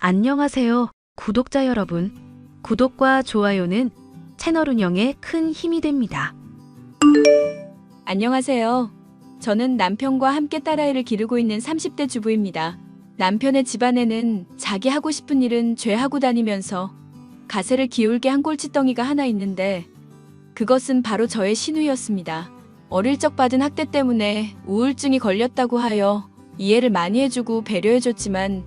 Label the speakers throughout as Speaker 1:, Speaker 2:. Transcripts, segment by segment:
Speaker 1: 안녕하세요, 구독자 여러분. 구독과 좋아요는 채널 운영에 큰 힘이 됩니다.
Speaker 2: 안녕하세요. 저는 남편과 함께 딸아이를 기르고 있는 30대 주부입니다. 남편의 집안에는 자기 하고 싶은 일은 죄하고 다니면서 가세를 기울게 한 골칫덩이가 하나 있는데 그것은 바로 저의 시누이였습니다. 어릴 적 받은 학대 때문에 우울증이 걸렸다고 하여 이해를 많이 해주고 배려해줬지만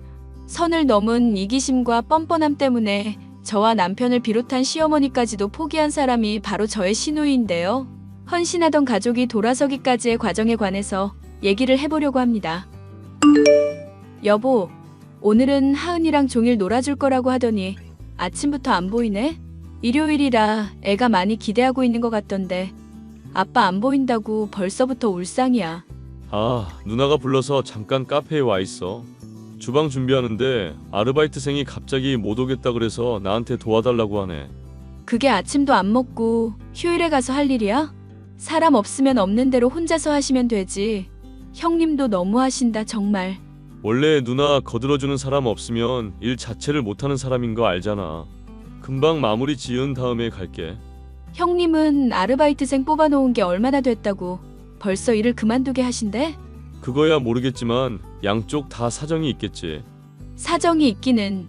Speaker 2: 선을 넘은 이기심과 뻔뻔함 때문에 저와 남편을 비롯한 시어머니까지도 포기한 사람이 바로 저의 시누이인데요. 헌신하던 가족이 돌아서기까지의 과정에 관해서 얘기를 해보려고 합니다. 여보, 오늘은 하은이랑 종일 놀아줄 거라고 하더니 아침부터 안 보이네? 일요일이라 애가 많이 기대하고 있는 것 같던데 아빠 안 보인다고 벌써부터 울상이야.
Speaker 3: 누나가 불러서 잠깐 카페에 와 있어. 주방 준비하는데 아르바이트생이 갑자기 못 오겠다 그래서 나한테 도와달라고 하네.
Speaker 2: 그게 아침도 안 먹고 휴일에 가서 할 일이야? 사람 없으면 없는 대로 혼자서 하시면 되지. 형님도 너무 하신다 정말.
Speaker 3: 원래 누나 거들어주는 사람 없으면 일 자체를 못하는 사람인 거 알잖아. 금방 마무리 지은 다음에 갈게.
Speaker 2: 형님은 아르바이트생 뽑아놓은 게 얼마나 됐다고 벌써 일을 그만두게 하신대?
Speaker 3: 그거야 모르겠지만 양쪽 다 사정이 있겠지.
Speaker 2: 사정이 있기는.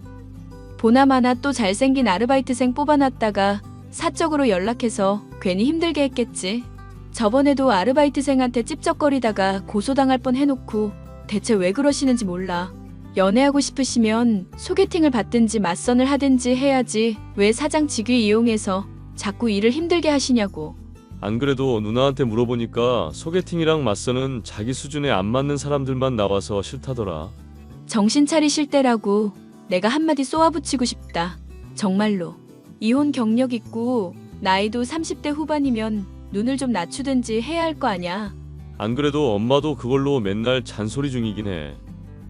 Speaker 2: 보나마나 또 잘생긴 아르바이트생 뽑아놨다가 사적으로 연락해서 괜히 힘들게 했겠지. 저번에도 아르바이트생한테 찝쩍거리다가 고소당할 뻔 해놓고 대체 왜 그러시는지 몰라. 연애하고 싶으시면 소개팅을 받든지 맞선을 하든지 해야지 왜 사장 직위 이용해서 자꾸 일을 힘들게 하시냐고.
Speaker 3: 안 그래도 누나한테 물어보니까 소개팅이랑 맞서는 자기 수준에 안 맞는 사람들만 나와서 싫다더라.
Speaker 2: 정신 차리실 때라고 내가 한마디 쏘아붙이고 싶다. 정말로. 이혼 경력 있고 나이도 30대 후반이면 눈을 좀 낮추든지 해야 할 거 아냐.
Speaker 3: 안 그래도 엄마도 그걸로 맨날 잔소리 중이긴 해.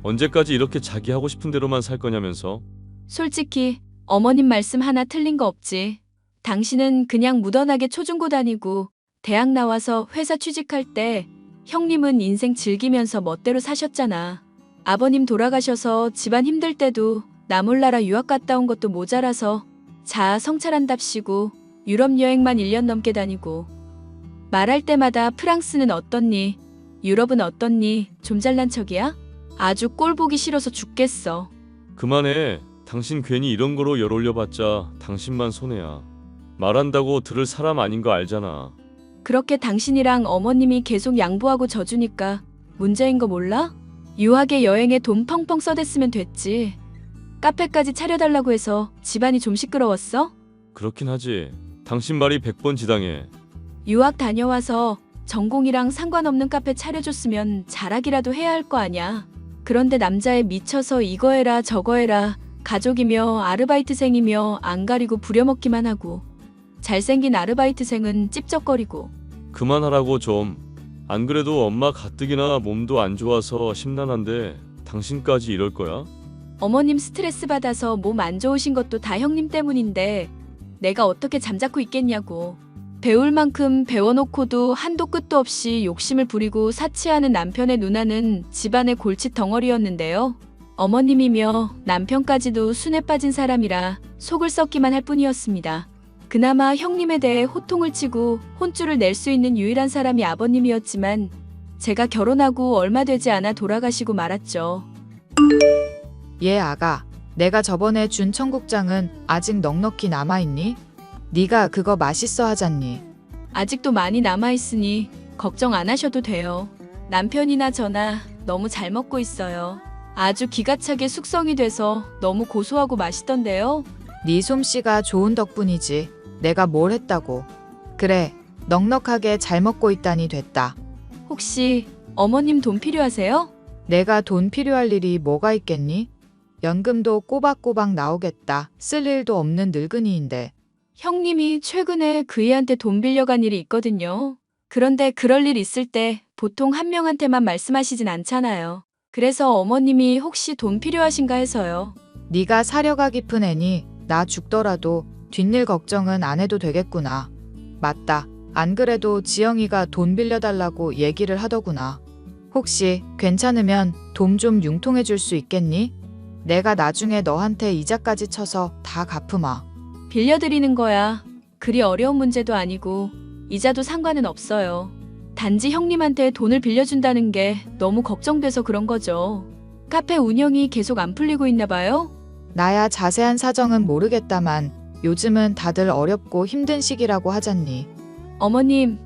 Speaker 3: 언제까지 이렇게 자기 하고 싶은 대로만 살 거냐면서.
Speaker 2: 솔직히 어머님 말씀 하나 틀린 거 없지. 당신은 그냥 무던하게 초중고 다니고 대학 나와서 회사 취직할 때 형님은 인생 즐기면서 멋대로 사셨잖아. 아버님 돌아가셔서 집안 힘들 때도 나 몰라라 유학 갔다 온 것도 모자라서 자아 성찰한답시고 유럽 여행만 1년 넘게 다니고 말할 때마다 프랑스는 어떻니? 유럽은 어떻니? 좀 잘난 척이야? 아주 꼴 보기 싫어서 죽겠어.
Speaker 3: 그만해. 당신 괜히 이런 거로 열 올려봤자 당신만 손해야. 말한다고 들을 사람 아닌 거 알잖아.
Speaker 2: 그렇게 당신이랑 어머님이 계속 양보하고 져주니까 문제인 거 몰라? 유학에 여행에 돈 펑펑 써댔으면 됐지. 카페까지 차려달라고 해서 집안이 좀 시끄러웠어?
Speaker 3: 그렇긴 하지. 당신 말이 100번 지당해.
Speaker 2: 유학 다녀와서 전공이랑 상관없는 카페 차려줬으면 자락이라도 해야 할 거 아냐. 그런데 남자에 미쳐서 이거 해라 저거 해라 가족이며 아르바이트생이며 안 가리고 부려먹기만 하고 잘생긴 아르바이트생은 찝쩍거리고.
Speaker 3: 그만하라고 좀. 안 그래도 엄마 가뜩이나 몸도 안 좋아서 심란한데 당신까지 이럴 거야?
Speaker 2: 어머님 스트레스 받아서 몸 안 좋으신 것도 다 형님 때문인데 내가 어떻게 잠자코 있겠냐고. 배울 만큼 배워놓고도 한도 끝도 없이 욕심을 부리고 사치하는 남편의 누나는 집안의 골칫 덩어리였는데요. 어머님이며 남편까지도 순에 빠진 사람이라 속을 썩기만 할 뿐이었습니다. 그나마 형님에 대해 호통을 치고 혼쭐을 낼 수 있는 유일한 사람이 아버님이었지만 제가 결혼하고 얼마 되지 않아 돌아가시고 말았죠.
Speaker 4: 예 아가, 내가 저번에 준 청국장은 아직 넉넉히 남아있니? 네가 그거 맛있어 하잖니.
Speaker 2: 아직도 많이 남아있으니 걱정 안 하셔도 돼요. 남편이나 저나 너무 잘 먹고 있어요. 아주 기가 차게 숙성이 돼서 너무 고소하고 맛있던데요.
Speaker 4: 네 솜씨가 좋은 덕분이지. 내가 뭘 했다고. 그래, 넉넉하게 잘 먹고 있다니 됐다.
Speaker 2: 혹시 어머님 돈 필요하세요?
Speaker 4: 내가 돈 필요할 일이 뭐가 있겠니? 연금도 꼬박꼬박 나오겠다. 쓸 일도 없는 늙은이인데.
Speaker 2: 형님이 최근에 그이한테 돈 빌려간 일이 있거든요. 그런데 그럴 일 있을 때 보통 한 명한테만 말씀하시진 않잖아요. 그래서 어머님이 혹시 돈 필요하신가 해서요.
Speaker 4: 네가 사려가 깊은 애니 나 죽더라도 뒷일 걱정은 안 해도 되겠구나. 맞다. 안 그래도 지영이가 돈 빌려달라고 얘기를 하더구나. 혹시 괜찮으면 돈 좀 융통해 줄 수 있겠니? 내가 나중에 너한테 이자까지 쳐서 다 갚으마.
Speaker 2: 빌려드리는 거야. 그리 어려운 문제도 아니고 이자도 상관은 없어요. 단지 형님한테 돈을 빌려준다는 게 너무 걱정돼서 그런 거죠. 카페 운영이 계속 안 풀리고 있나 봐요?
Speaker 4: 나야 자세한 사정은 모르겠다만 요즘은 다들 어렵고 힘든 시기라고 하잖니.
Speaker 2: 어머님,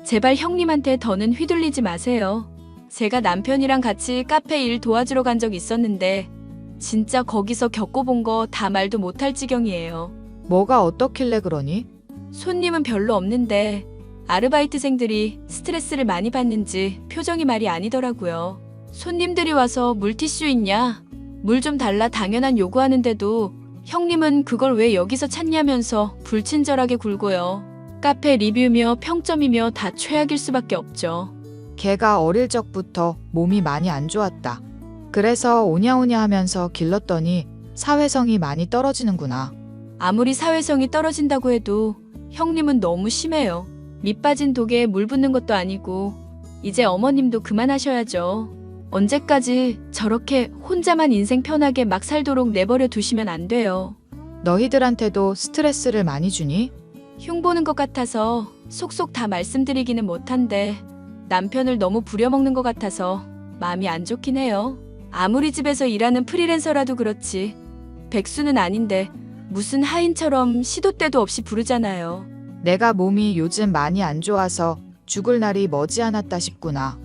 Speaker 2: 제발 형님한테 더는 휘둘리지 마세요. 제가 남편이랑 같이 카페 일 도와주러 간 적 있었는데 진짜 거기서 겪어본 거 다 말도 못할 지경이에요.
Speaker 4: 뭐가 어떻길래 그러니?
Speaker 2: 손님은 별로 없는데 아르바이트생들이 스트레스를 많이 받는지 표정이 말이 아니더라고요. 손님들이 와서 물티슈 있냐? 물 좀 달라 당연한 요구하는데도 형님은 그걸 왜 여기서 찾냐면서 불친절하게 굴고요. 카페 리뷰며 평점이며 다 최악일 수밖에 없죠.
Speaker 4: 걔가 어릴 적부터 몸이 많이 안 좋았다. 그래서 오냐오냐 하면서 길렀더니 사회성이 많이 떨어지는구나.
Speaker 2: 아무리 사회성이 떨어진다고 해도 형님은 너무 심해요. 밑 빠진 독에 물 붓는 것도 아니고 이제 어머님도 그만하셔야죠. 언제까지 저렇게 혼자만 인생 편하게 막 살도록 내버려 두시면 안 돼요.
Speaker 4: 너희들한테도 스트레스를 많이 주니?
Speaker 2: 흉보는 것 같아서 속속 다 말씀드리기는 못한데 남편을 너무 부려먹는 것 같아서 마음이 안 좋긴 해요. 아무리 집에서 일하는 프리랜서라도 그렇지 백수는 아닌데 무슨 하인처럼 시도 때도 없이 부르잖아요.
Speaker 4: 내가 몸이 요즘 많이 안 좋아서 죽을 날이 머지않았다 싶구나.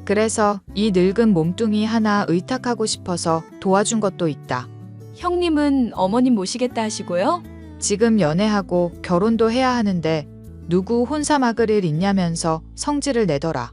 Speaker 4: 그래서 이 늙은 몸뚱이 하나 의탁하고 싶어서 도와준 것도 있다.
Speaker 2: 형님은 어머님 모시겠다 하시고요?
Speaker 4: 지금 연애하고 결혼도 해야 하는데 누구 혼사 막을 일 있냐면서 성질을 내더라.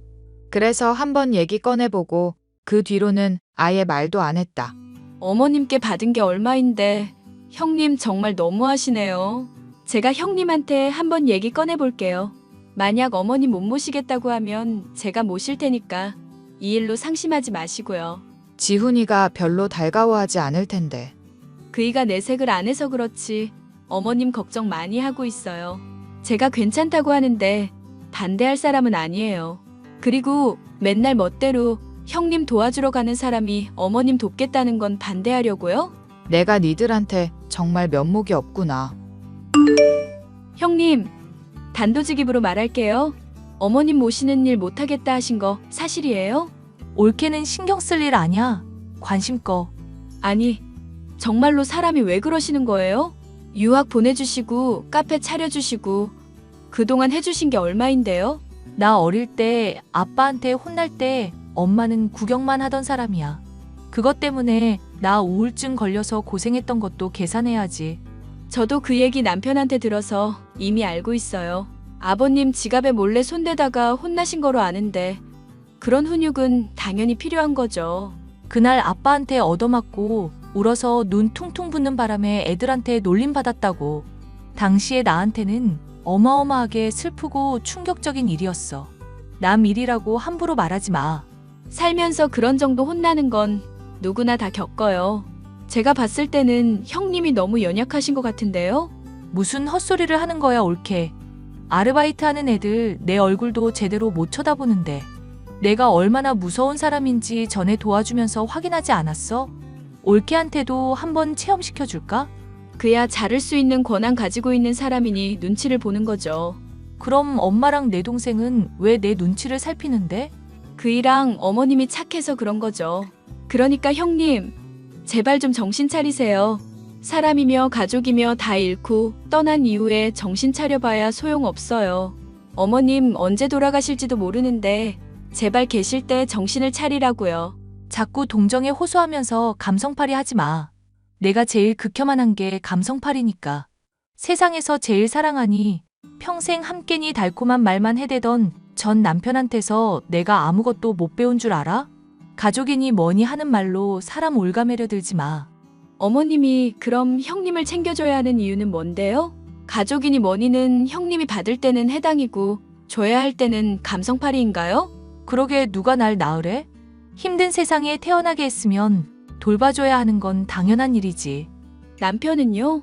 Speaker 4: 그래서 한번 얘기 꺼내보고 그 뒤로는 아예 말도 안 했다.
Speaker 2: 어머님께 받은 게 얼마인데 형님 정말 너무하시네요. 제가 형님한테 한번 얘기 꺼내볼게요. 만약 어머님 못 모시겠다고 하면 제가 모실 테니까 이 일로 상심하지 마시고요.
Speaker 4: 지훈이가 별로 달가워하지 않을 텐데.
Speaker 2: 그이가 내색을 안 해서 그렇지 어머님 걱정 많이 하고 있어요. 제가 괜찮다고 하는데 반대할 사람은 아니에요. 그리고 맨날 멋대로 형님 도와주러 가는 사람이 어머님 돕겠다는 건 반대하려고요?
Speaker 4: 내가 니들한테 정말 면목이 없구나.
Speaker 2: 형님, 단도직입으로 말할게요. 어머님 모시는 일 못하겠다 하신 거 사실이에요?
Speaker 5: 올케는 신경 쓸 일 아니야. 관심 꺼.
Speaker 2: 아니, 정말로 사람이 왜 그러시는 거예요? 유학 보내주시고 카페 차려주시고 그동안 해주신 게 얼마인데요?
Speaker 5: 나 어릴 때 아빠한테 혼날 때 엄마는 구경만 하던 사람이야. 그것 때문에 나 우울증 걸려서 고생했던 것도 계산해야지.
Speaker 2: 저도 그 얘기 남편한테 들어서 이미 알고 있어요. 아버님 지갑에 몰래 손대다가 혼나신 거로 아는데 그런 훈육은 당연히 필요한 거죠.
Speaker 5: 그날 아빠한테 얻어맞고 울어서 눈 퉁퉁 붓는 바람에 애들한테 놀림받았다고. 당시에 나한테는 어마어마하게 슬프고 충격적인 일이었어. 남 일이라고 함부로 말하지 마.
Speaker 2: 살면서 그런 정도 혼나는 건 누구나 다 겪어요. 제가 봤을 때는 형님이 너무 연약하신 것 같은데요?
Speaker 5: 무슨 헛소리를 하는 거야, 올케. 아르바이트 하는 애들 내 얼굴도 제대로 못 쳐다보는데 내가 얼마나 무서운 사람인지 전에 도와주면서 확인하지 않았어? 올케한테도 한번 체험시켜줄까?
Speaker 2: 그야 자를 수 있는 권한 가지고 있는 사람이니 눈치를 보는 거죠.
Speaker 5: 그럼 엄마랑 내 동생은 왜 내 눈치를 살피는데?
Speaker 2: 그이랑 어머님이 착해서 그런 거죠. 그러니까 형님, 제발 좀 정신 차리세요. 사람이며 가족이며 다 잃고 떠난 이후에 정신 차려봐야 소용없어요. 어머님 언제 돌아가실지도 모르는데 제발 계실 때 정신을 차리라고요.
Speaker 5: 자꾸 동정에 호소하면서 감성팔이 하지 마. 내가 제일 극혐한 게 감성팔이니까. 세상에서 제일 사랑하니 평생 함께니 달콤한 말만 해대던 전 남편한테서 내가 아무것도 못 배운 줄 알아? 가족이니 뭐니 하는 말로 사람 올가매려 들지 마.
Speaker 2: 어머님이 그럼 형님을 챙겨줘야 하는 이유는 뭔데요? 가족이니 뭐니는 형님이 받을 때는 해당이고 줘야 할 때는 감성팔이인가요?
Speaker 5: 그러게 누가 날 낳으래? 힘든 세상에 태어나게 했으면 돌봐줘야 하는 건 당연한 일이지.
Speaker 2: 남편은요?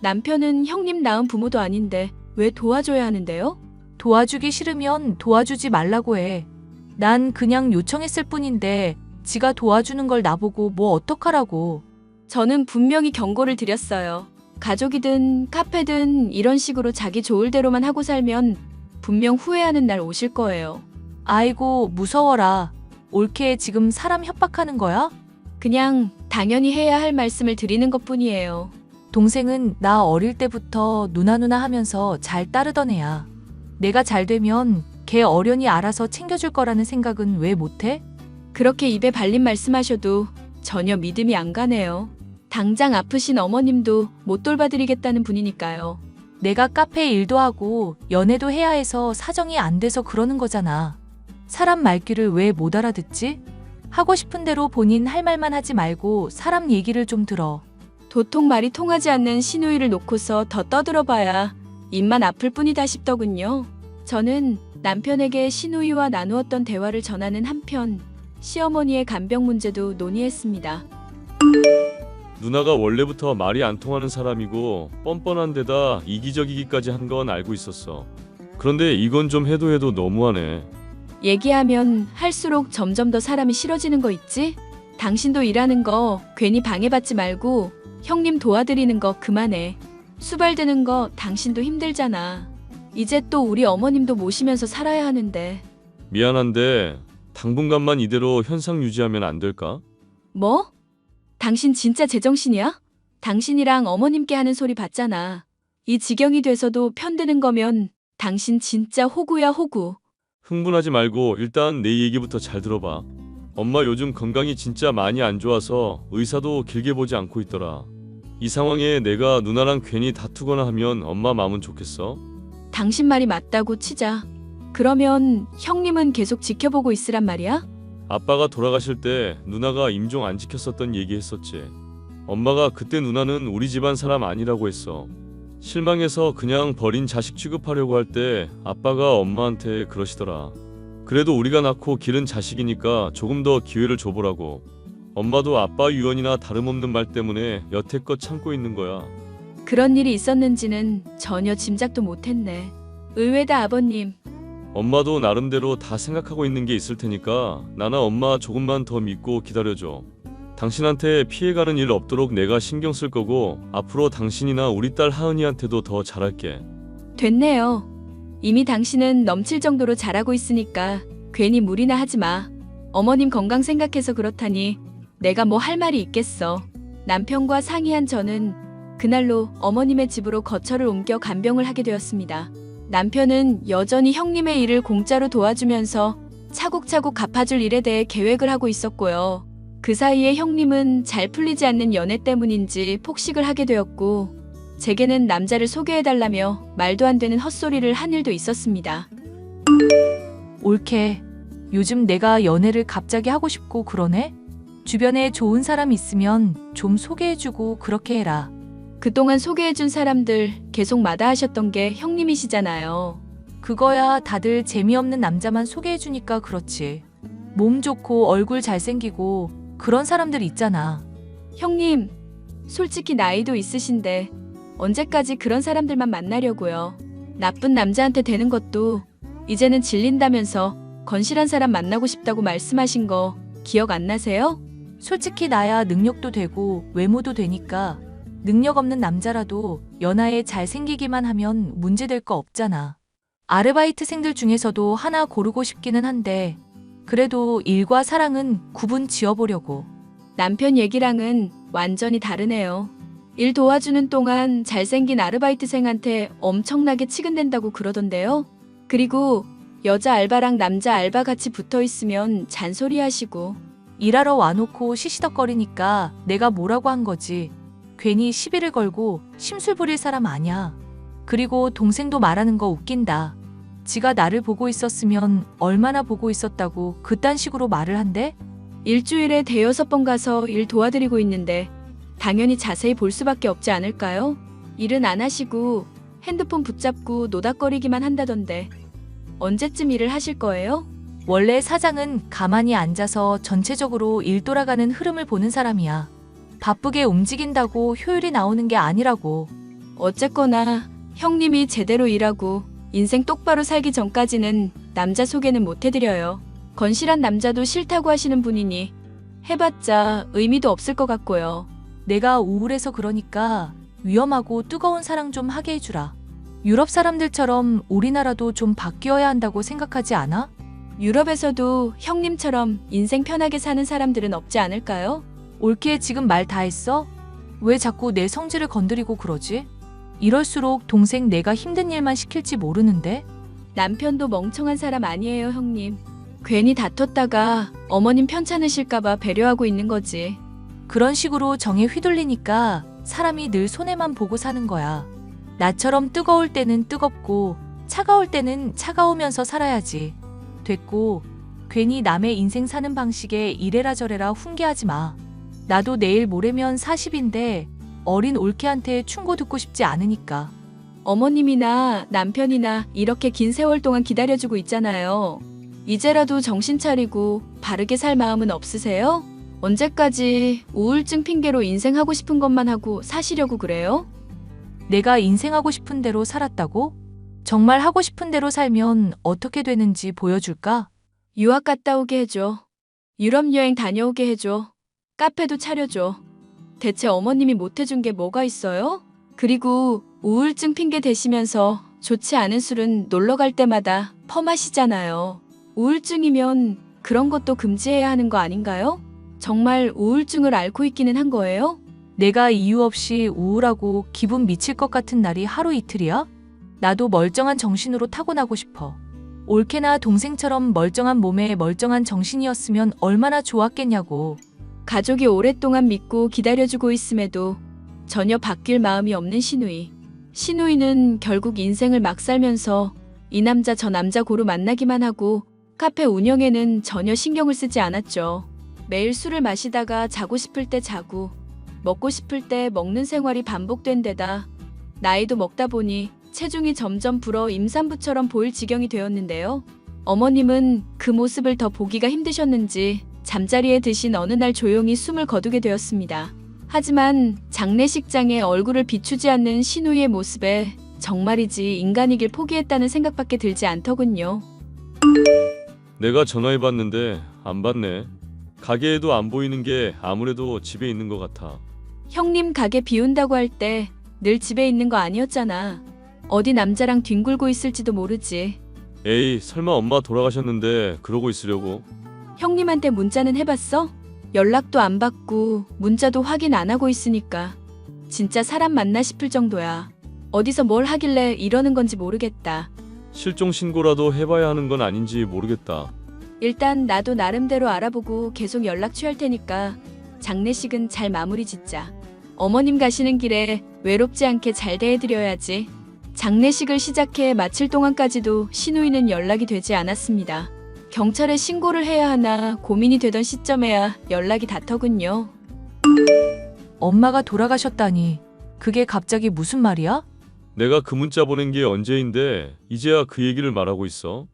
Speaker 2: 남편은 형님 낳은 부모도 아닌데 왜 도와줘야 하는데요?
Speaker 5: 도와주기 싫으면 도와주지 말라고 해. 난 그냥 요청했을 뿐인데 지가 도와주는 걸 나보고 뭐 어떡하라고.
Speaker 2: 저는 분명히 경고를 드렸어요. 가족이든 카페든 이런 식으로 자기 좋을 대로만 하고 살면 분명 후회하는 날 오실 거예요.
Speaker 5: 아이고, 무서워라. 올케 지금 사람 협박하는 거야?
Speaker 2: 그냥 당연히 해야 할 말씀을 드리는 것뿐이에요.
Speaker 5: 동생은 나 어릴 때부터 누나 하면서 잘 따르던 애야. 내가 잘 되면 걔 어련히 알아서 챙겨줄 거라는 생각은 왜 못해?
Speaker 2: 그렇게 입에 발린 말씀하셔도 전혀 믿음이 안 가네요. 당장 아프신 어머님도 못 돌봐드리겠다는 분이니까요.
Speaker 5: 내가 카페 일도 하고 연애도 해야 해서 사정이 안 돼서 그러는 거잖아. 사람 말귀를 왜 못 알아듣지? 하고 싶은 대로 본인 할 말만 하지 말고 사람 얘기를 좀 들어.
Speaker 2: 도통 말이 통하지 않는 시누이를 놓고서 더 떠들어봐야 입만 아플 뿐이다 싶더군요. 저는 남편에게 시누이와 나누었던 대화를 전하는 한편 시어머니의 간병 문제도 논의했습니다.
Speaker 3: 누나가 원래부터 말이 안 통하는 사람이고 뻔뻔한 데다 이기적이기까지 한 건 알고 있었어. 그런데 이건 좀 해도 너무하네.
Speaker 2: 얘기하면 할수록 점점 더 사람이 싫어지는 거 있지? 당신도 일하는 거 괜히 방해받지 말고 형님 도와드리는 거 그만해. 수발드는 거 당신도 힘들잖아. 이제 또 우리 어머님도 모시면서 살아야 하는데.
Speaker 3: 미안한데 당분간만 이대로 현상 유지하면 안 될까?
Speaker 2: 뭐? 당신 진짜 제정신이야? 당신이랑 어머님께 하는 소리 봤잖아. 이 지경이 돼서도 편드는 거면 당신 진짜 호구야, 호구.
Speaker 3: 흥분하지 말고 일단 내 얘기부터 잘 들어봐. 엄마 요즘 건강이 진짜 많이 안 좋아서 의사도 길게 보지 않고 있더라. 이 상황에 내가 누나랑 괜히 다투거나 하면 엄마 마음은 좋겠어?
Speaker 2: 당신 말이 맞다고 치자. 그러면 형님은 계속 지켜보고 있으란 말이야?
Speaker 3: 아빠가 돌아가실 때 누나가 임종 안 지켰었던 얘기했었지. 엄마가 그때 누나는 우리 집안 사람 아니라고 했어. 실망해서 그냥 버린 자식 취급하려고 할 때 아빠가 엄마한테 그러시더라. 그래도 우리가 낳고 기른 자식이니까 조금 더 기회를 줘보라고. 엄마도 아빠 유언이나 다름없는 말 때문에 여태껏 참고 있는 거야.
Speaker 2: 그런 일이 있었는지는 전혀 짐작도 못했네. 의외다, 아버님.
Speaker 3: 엄마도 나름대로 다 생각하고 있는 게 있을 테니까 나나 엄마 조금만 더 믿고 기다려줘. 당신한테 피해가는 일 없도록 내가 신경 쓸 거고 앞으로 당신이나 우리 딸 하은이한테도 더 잘할게.
Speaker 2: 됐네요. 이미 당신은 넘칠 정도로 잘하고 있으니까 괜히 무리나 하지 마. 어머님 건강 생각해서 그렇다니 내가 뭐 할 말이 있겠어. 남편과 상의한 저는 그날로 어머님의 집으로 거처를 옮겨 간병을 하게 되었습니다. 남편은 여전히 형님의 일을 공짜로 도와주면서 차곡차곡 갚아줄 일에 대해 계획을 하고 있었고요. 그 사이에 형님은 잘 풀리지 않는 연애 때문인지 폭식을 하게 되었고 제게는 남자를 소개해달라며 말도 안 되는 헛소리를 한 일도 있었습니다.
Speaker 5: 올케, 요즘 내가 연애를 갑자기 하고 싶고 그러네? 주변에 좋은 사람 있으면 좀 소개해주고 그렇게 해라.
Speaker 2: 그동안 소개해준 사람들 계속 마다하셨던 게 형님이시잖아요.
Speaker 5: 그거야 다들 재미없는 남자만 소개해주니까 그렇지. 몸 좋고 얼굴 잘생기고 그런 사람들 있잖아.
Speaker 2: 형님, 솔직히 나이도 있으신데 언제까지 그런 사람들만 만나려고요. 나쁜 남자한테 되는 것도 이제는 질린다면서 건실한 사람 만나고 싶다고 말씀하신 거 기억 안 나세요?
Speaker 5: 솔직히 나야 능력도 되고 외모도 되니까 능력 없는 남자라도 연하에 잘생기기만 하면 문제될 거 없잖아. 아르바이트생들 중에서도 하나 고르고 싶기는 한데 그래도 일과 사랑은 구분 지어보려고.
Speaker 2: 남편 얘기랑은 완전히 다르네요. 일 도와주는 동안 잘생긴 아르바이트생한테 엄청나게 치근댄다고 그러던데요. 그리고 여자 알바랑 남자 알바 같이 붙어 있으면 잔소리 하시고.
Speaker 5: 일하러 와놓고 시시덕거리니까 내가 뭐라고 한 거지. 괜히 시비를 걸고 심술 부릴 사람 아냐. 그리고 동생도 말하는 거 웃긴다. 지가 나를 보고 있었으면 얼마나 보고 있었다고 그딴 식으로 말을 한대?
Speaker 2: 일주일에 5-6번 가서 일 도와드리고 있는데 당연히 자세히 볼 수밖에 없지 않을까요? 일은 안 하시고 핸드폰 붙잡고 노닥거리기만 한다던데 언제쯤 일을 하실 거예요?
Speaker 5: 원래 사장은 가만히 앉아서 전체적으로 일 돌아가는 흐름을 보는 사람이야. 바쁘게 움직인다고 효율이 나오는 게 아니라고.
Speaker 2: 어쨌거나 형님이 제대로 일하고 인생 똑바로 살기 전까지는 남자 소개는 못 해드려요. 건실한 남자도 싫다고 하시는 분이니 해봤자 의미도 없을 것 같고요.
Speaker 5: 내가 우울해서 그러니까 위험하고 뜨거운 사랑 좀 하게 해주라. 유럽 사람들처럼 우리나라도 좀 바뀌어야 한다고 생각하지 않아?
Speaker 2: 유럽에서도 형님처럼 인생 편하게 사는 사람들은 없지 않을까요?
Speaker 5: 올케 지금 말 다 했어? 왜 자꾸 내 성질을 건드리고 그러지? 이럴수록 동생 내가 힘든 일만 시킬지 모르는데?
Speaker 2: 남편도 멍청한 사람 아니에요, 형님. 괜히 다퉜다가 어머님 편찮으실까봐 배려하고 있는 거지.
Speaker 5: 그런 식으로 정에 휘둘리니까 사람이 늘 손해만 보고 사는 거야. 나처럼 뜨거울 때는 뜨겁고 차가울 때는 차가우면서 살아야지. 됐고, 괜히 남의 인생 사는 방식에 이래라 저래라 훈계하지 마. 나도 내일 모레면 40인데 어린 올케한테 충고 듣고 싶지 않으니까.
Speaker 2: 어머님이나 남편이나 이렇게 긴 세월 동안 기다려주고 있잖아요. 이제라도 정신 차리고 바르게 살 마음은 없으세요? 언제까지 우울증 핑계로 인생 하고 싶은 것만 하고 사시려고 그래요?
Speaker 5: 내가 인생하고 싶은 대로 살았다고? 정말 하고 싶은 대로 살면 어떻게 되는지 보여줄까?
Speaker 2: 유학 갔다 오게 해줘. 유럽 여행 다녀오게 해줘. 카페도 차려줘. 대체 어머님이 못해준 게 뭐가 있어요? 그리고 우울증 핑계 대시면서 좋지 않은 술은 놀러 갈 때마다 퍼마시잖아요. 우울증이면 그런 것도 금지해야 하는 거 아닌가요? 정말 우울증을 앓고 있기는 한 거예요?
Speaker 5: 내가 이유 없이 우울하고 기분 미칠 것 같은 날이 하루 이틀이야? 나도 멀쩡한 정신으로 타고나고 싶어. 올케나 동생처럼 멀쩡한 몸에 멀쩡한 정신이었으면 얼마나 좋았겠냐고.
Speaker 2: 가족이 오랫동안 믿고 기다려주고 있음에도 전혀 바뀔 마음이 없는 시누이. 시누이는 결국 인생을 막 살면서 이 남자 저 남자 고루 만나기만 하고 카페 운영에는 전혀 신경을 쓰지 않았죠. 매일 술을 마시다가 자고 싶을 때 자고 먹고 싶을 때 먹는 생활이 반복된 데다 나이도 먹다 보니 체중이 점점 불어 임산부처럼 보일 지경이 되었는데요. 어머님은 그 모습을 더 보기가 힘드셨는지 잠자리에 드신 어느 날 조용히 숨을 거두게 되었습니다. 하지만 장례식장에 얼굴을 비추지 않는 시누이의 모습에 정말이지 인간이길 포기했다는 생각밖에 들지 않더군요.
Speaker 3: 내가 전화해봤는데 안 받네. 가게에도 안 보이는 게 아무래도 집에 있는 것 같아.
Speaker 2: 형님 가게 비운다고 할 때 늘 집에 있는 거 아니었잖아. 어디 남자랑 뒹굴고 있을지도 모르지.
Speaker 3: 에이, 설마 엄마 돌아가셨는데 그러고 있으려고.
Speaker 2: 형님한테 문자는 해봤어? 연락도 안 받고 문자도 확인 안 하고 있으니까 진짜 사람 맞나 싶을 정도야. 어디서 뭘 하길래 이러는 건지 모르겠다.
Speaker 3: 실종 신고라도 해봐야 하는 건 아닌지 모르겠다.
Speaker 2: 일단 나도 나름대로 알아보고 계속 연락 취할 테니까 장례식은 잘 마무리 짓자. 어머님 가시는 길에 외롭지 않게 잘 대해드려야지. 장례식을 시작해 마칠 동안까지도 시누이는 연락이 되지 않았습니다. 경찰에 신고를 해야 하나 고민이 되던 시점에야 연락이 닿더군요.
Speaker 5: 엄마가 돌아가셨다니. 그게 갑자기 무슨 말이야?
Speaker 3: 내가 그 문자 보낸 게 언제인데 이제야 그 얘기를 말하고 있어?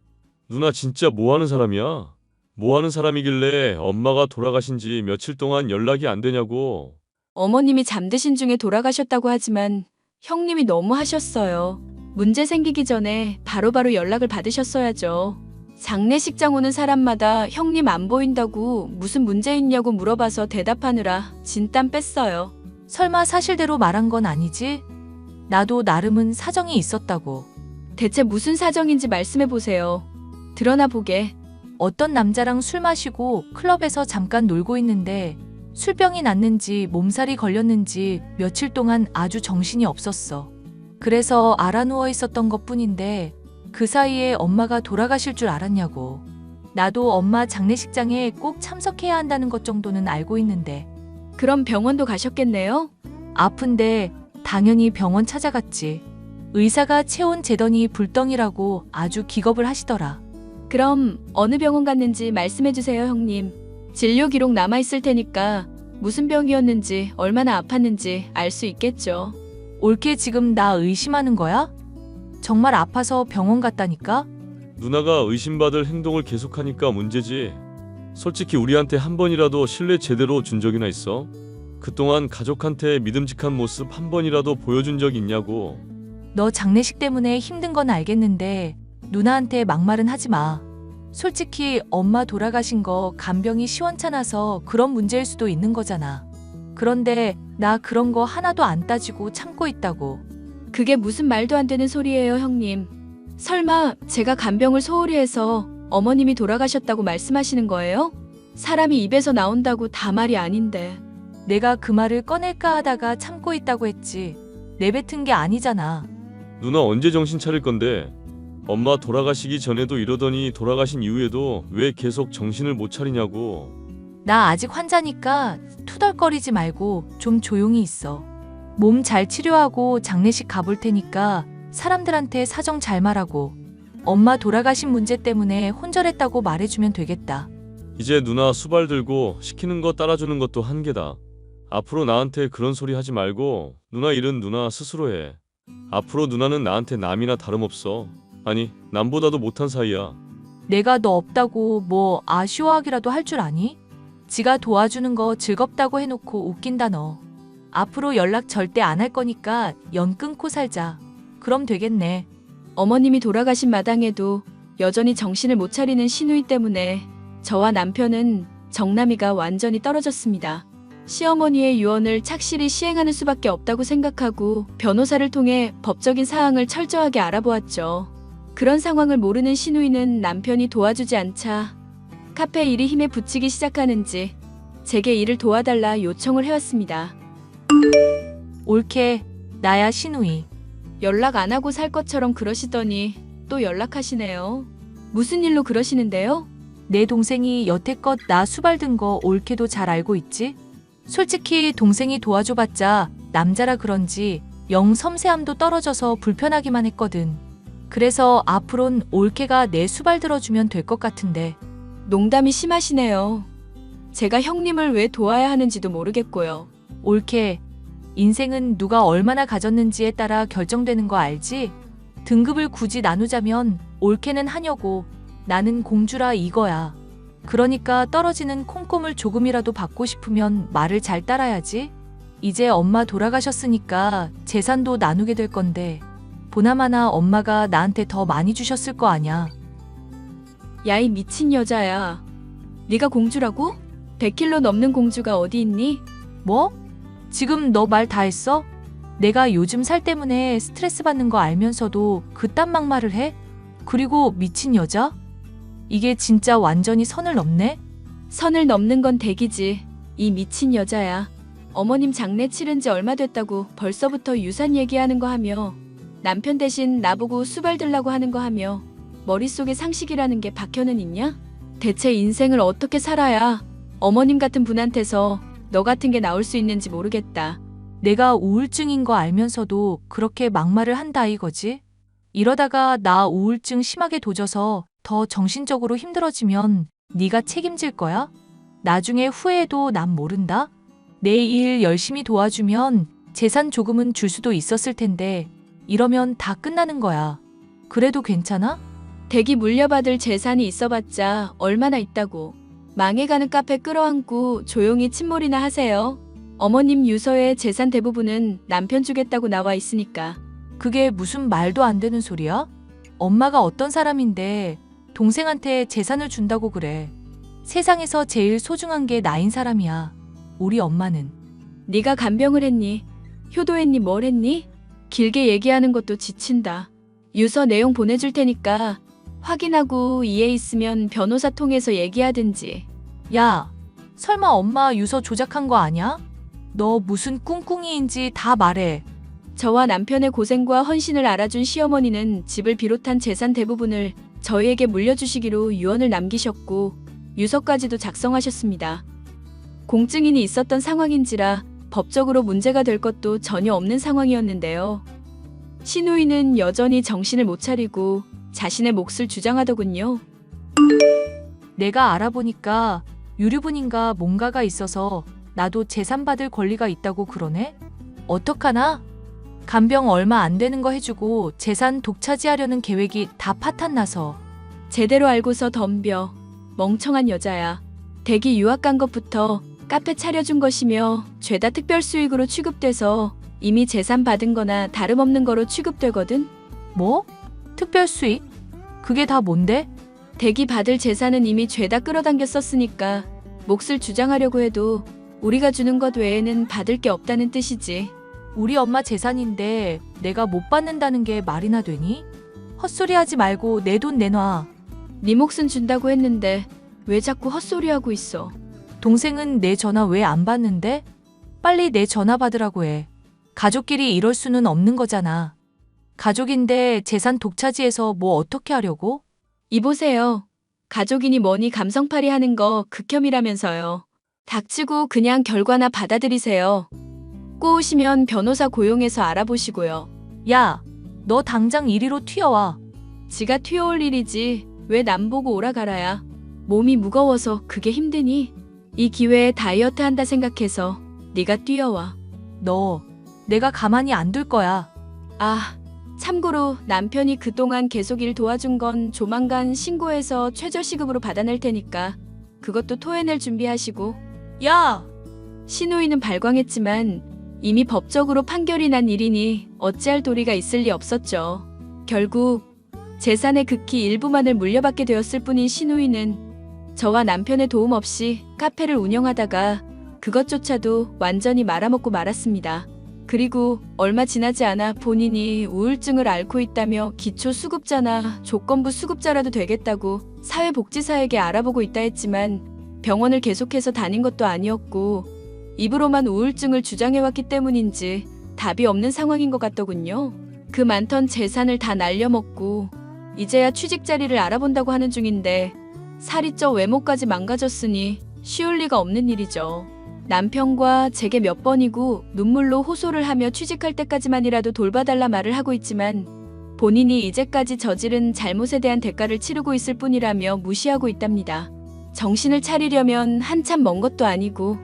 Speaker 3: 누나 진짜 뭐 하는 사람이야? 뭐 하는 사람이길래 엄마가 돌아가신 지 며칠 동안 연락이 안 되냐고.
Speaker 2: 어머님이 잠드신 중에 돌아가셨다고 하지만 형님이 너무 하셨어요. 문제 생기기 전에 바로바로 연락을 받으셨어야죠. 장례식장 오는 사람마다 형님 안 보인다고 무슨 문제 있냐고 물어봐서 대답하느라 진땀 뺐어요.
Speaker 5: 설마 사실대로 말한 건 아니지? 나도 나름은 사정이 있었다고.
Speaker 2: 대체 무슨 사정인지 말씀해보세요. 드러나 보게.
Speaker 5: 어떤 남자랑 술 마시고 클럽에서 잠깐 놀고 있는데 술병이 났는지 몸살이 걸렸는지 며칠 동안 아주 정신이 없었어. 그래서 알아누워 있었던 것뿐인데 그 사이에 엄마가 돌아가실 줄 알았냐고. 나도 엄마 장례식장에 꼭 참석해야 한다는 것 정도는 알고 있는데.
Speaker 2: 그럼 병원도 가셨겠네요?
Speaker 5: 아픈데 당연히 병원 찾아갔지. 의사가 체온 재더니 불덩이라고 아주 기겁을 하시더라.
Speaker 2: 그럼 어느 병원 갔는지 말씀해주세요, 형님. 진료 기록 남아있을 테니까 무슨 병이었는지 얼마나 아팠는지 알 수 있겠죠.
Speaker 5: 올케 지금 나 의심하는 거야? 정말 아파서 병원 갔다니까?
Speaker 3: 누나가 의심받을 행동을 계속하니까 문제지. 솔직히 우리한테 한 번이라도 신뢰 제대로 준 적이나 있어? 그동안 가족한테 믿음직한 모습 한 번이라도 보여준 적 있냐고.
Speaker 5: 너 장례식 때문에 힘든 건 알겠는데 누나한테 막말은 하지 마. 솔직히 엄마 돌아가신 거 간병이 시원찮아서 그런 문제일 수도 있는 거잖아. 그런데 나 그런 거 하나도 안 따지고 참고 있다고.
Speaker 2: 그게 무슨 말도 안 되는 소리예요, 형님. 설마 제가 간병을 소홀히 해서 어머님이 돌아가셨다고 말씀하시는 거예요? 사람이 입에서 나온다고 다 말이 아닌데.
Speaker 5: 내가 그 말을 꺼낼까 하다가 참고 있다고 했지. 내뱉은 게 아니잖아.
Speaker 3: 누나 언제 정신 차릴 건데? 엄마 돌아가시기 전에도 이러더니 돌아가신 이후에도 왜 계속 정신을 못 차리냐고.
Speaker 5: 나 아직 환자니까 투덜거리지 말고 좀 조용히 있어. 몸 잘 치료하고 장례식 가볼 테니까 사람들한테 사정 잘 말하고 엄마 돌아가신 문제 때문에 혼절했다고 말해주면 되겠다.
Speaker 3: 이제 누나 수발 들고 시키는 거 따라주는 것도 한계다. 앞으로 나한테 그런 소리 하지 말고 누나 일은 누나 스스로 해. 앞으로 누나는 나한테 남이나 다름없어. 아니, 남보다도 못한 사이야.
Speaker 5: 내가 너 없다고 뭐 아쉬워하기라도 할 줄 아니? 지가 도와주는 거 즐겁다고 해놓고 웃긴다 너. 앞으로 연락 절대 안 할 거니까 연 끊고 살자. 그럼 되겠네.
Speaker 2: 어머님이 돌아가신 마당에도 여전히 정신을 못 차리는 시누이 때문에 저와 남편은 정남이가 완전히 떨어졌습니다. 시어머니의 유언을 착실히 시행하는 수밖에 없다고 생각하고 변호사를 통해 법적인 사항을 철저하게 알아보았죠. 그런 상황을 모르는 시누이는 남편이 도와주지 않자 카페 일이 힘에 부치기 시작하는지 제게 일을 도와달라 요청을 해왔습니다.
Speaker 5: 옳게 나야 시누이.
Speaker 2: 연락 안 하고 살 것처럼 그러시더니 또 연락하시네요. 무슨 일로 그러시는데요?
Speaker 5: 내 동생이 여태껏 나 수발든 거 옳게도 잘 알고 있지? 솔직히 동생이 도와줘봤자 남자라 그런지 영 섬세함도 떨어져서 불편하기만 했거든. 그래서 앞으론 옳게가 내 수발 들어주면 될 것 같은데.
Speaker 2: 농담이 심하시네요. 제가 형님을 왜 도와야 하는지도 모르겠고요.
Speaker 5: 옳게, 인생은 누가 얼마나 가졌는지에 따라 결정되는 거 알지? 등급을 굳이 나누자면 옳게는 하녀고 나는 공주라 이거야. 그러니까 떨어지는 콩고물 조금이라도 받고 싶으면 말을 잘 따라야지. 이제 엄마 돌아가셨으니까 재산도 나누게 될 건데 보나마나 엄마가 나한테 더 많이 주셨을 거 아냐.
Speaker 2: 야, 이 미친 여자야. 네가 공주라고? 100kg 넘는 공주가 어디 있니?
Speaker 5: 뭐? 지금 너 말 다 했어? 내가 요즘 살 때문에 스트레스 받는 거 알면서도 그딴 막말을 해? 그리고 미친 여자? 이게 진짜 완전히 선을 넘네?
Speaker 2: 선을 넘는 건 댁이지. 이 미친 여자야. 어머님 장례 치른 지 얼마 됐다고 벌써부터 유산 얘기하는 거 하며 남편 대신 나보고 수발 들라고 하는 거 하며 머릿속에 상식이라는 게 박혀는 있냐? 대체 인생을 어떻게 살아야 어머님 같은 분한테서 너 같은 게 나올 수 있는지 모르겠다.
Speaker 5: 내가 우울증인 거 알면서도 그렇게 막말을 한다 이거지? 이러다가 나 우울증 심하게 도져서 더 정신적으로 힘들어지면 네가 책임질 거야? 나중에 후회해도 난 모른다? 내 일 열심히 도와주면 재산 조금은 줄 수도 있었을 텐데 이러면 다 끝나는 거야. 그래도 괜찮아?
Speaker 2: 댁이 물려받을 재산이 있어봤자 얼마나 있다고. 망해가는 카페 끌어안고 조용히 침몰이나 하세요. 어머님 유서의 재산 대부분은 남편 주겠다고 나와 있으니까.
Speaker 5: 그게 무슨 말도 안 되는 소리야? 엄마가 어떤 사람인데 동생한테 재산을 준다고 그래. 세상에서 제일 소중한 게 나인 사람이야. 우리 엄마는.
Speaker 2: 네가 간병을 했니? 효도했니? 뭘 했니? 길게 얘기하는 것도 지친다. 유서 내용 보내줄 테니까 확인하고 이해 있으면 변호사 통해서 얘기하든지.
Speaker 5: 야, 설마 엄마 유서 조작한 거 아냐? 너 무슨 꿍꿍이인지 다 말해.
Speaker 2: 저와 남편의 고생과 헌신을 알아준 시어머니는 집을 비롯한 재산 대부분을 저희에게 물려주시기로 유언을 남기셨고 유서까지도 작성하셨습니다. 공증인이 있었던 상황인지라 법적으로 문제가 될 것도 전혀 없는 상황이었는데요. 시누이는 여전히 정신을 못 차리고 자신의 몫을 주장하더군요.
Speaker 5: 내가 알아보니까 유류분인가 뭔가가 있어서 나도 재산 받을 권리가 있다고 그러네? 어떡하나? 간병 얼마 안 되는 거 해주고 재산 독차지하려는 계획이 다 파탄나서.
Speaker 2: 제대로 알고서 덤벼. 멍청한 여자야. 댁이 유학 간 것부터 카페 차려준 것이며 죄다 특별 수익으로 취급돼서 이미 재산 받은 거나 다름없는 거로 취급되거든.
Speaker 5: 뭐? 특별 수익? 그게 다 뭔데?
Speaker 2: 댁이 받을 재산은 이미 죄다 끌어당겨 썼으니까 몫을 주장하려고 해도 우리가 주는 것 외에는 받을 게 없다는 뜻이지.
Speaker 5: 우리 엄마 재산인데 내가 못 받는다는 게 말이나 되니? 헛소리 하지 말고 내 돈 내놔.
Speaker 2: 네 몫은 준다고 했는데 왜 자꾸 헛소리하고 있어?
Speaker 5: 동생은 내 전화 왜 안 받는데? 빨리 내 전화 받으라고 해. 가족끼리 이럴 수는 없는 거잖아. 가족인데 재산 독차지해서 뭐 어떻게 하려고?
Speaker 2: 이보세요. 가족이니 뭐니 감성팔이 하는 거 극혐이라면서요. 닥치고 그냥 결과나 받아들이세요. 꼬우시면 변호사 고용해서 알아보시고요.
Speaker 5: 야, 너 당장 이리로 튀어와.
Speaker 2: 지가 튀어올 일이지 왜 남 보고 오라가라야. 몸이 무거워서 그게 힘드니? 이 기회에 다이어트 한다 생각해서 네가 뛰어와.
Speaker 5: 너, 내가 가만히 안 둘 거야.
Speaker 2: 아, 참고로 남편이 그동안 계속 일 도와준 건 조만간 신고해서 최저시급으로 받아낼 테니까 그것도 토해낼 준비하시고.
Speaker 5: 야!
Speaker 2: 신우이는 발광했지만 이미 법적으로 판결이 난 일이니 어찌할 도리가 있을 리 없었죠. 결국 재산의 극히 일부만을 물려받게 되었을 뿐인 신우이는 저와 남편의 도움 없이 카페를 운영하다가 그것조차도 완전히 말아먹고 말았습니다. 그리고 얼마 지나지 않아 본인이 우울증을 앓고 있다며 기초수급자나 조건부 수급자라도 되겠다고 사회복지사에게 알아보고 있다 했지만 병원을 계속해서 다닌 것도 아니었고 입으로만 우울증을 주장해왔기 때문인지 답이 없는 상황인 것 같더군요. 그 많던 재산을 다 날려먹고 이제야 취직 자리를 알아본다고 하는 중인데 살이 쪄 외모까지 망가졌으니 쉬울 리가 없는 일이죠. 남편과 제게 몇 번이고 눈물로 호소를 하며 취직할 때까지만이라도 돌봐달라 말을 하고 있지만 본인이 이제까지 저지른 잘못에 대한 대가를 치르고 있을 뿐이라며 무시하고 있답니다. 정신을 차리려면 한참 먼 것도 아니고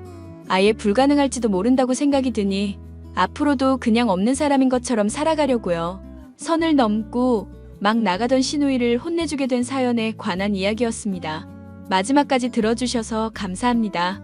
Speaker 2: 아예 불가능할지도 모른다고 생각이 드니 앞으로도 그냥 없는 사람인 것처럼 살아가려고요. 선을 넘고 막 나가던 신우이를 혼내주게 된 사연에 관한 이야기였습니다. 마지막까지 들어주셔서 감사합니다.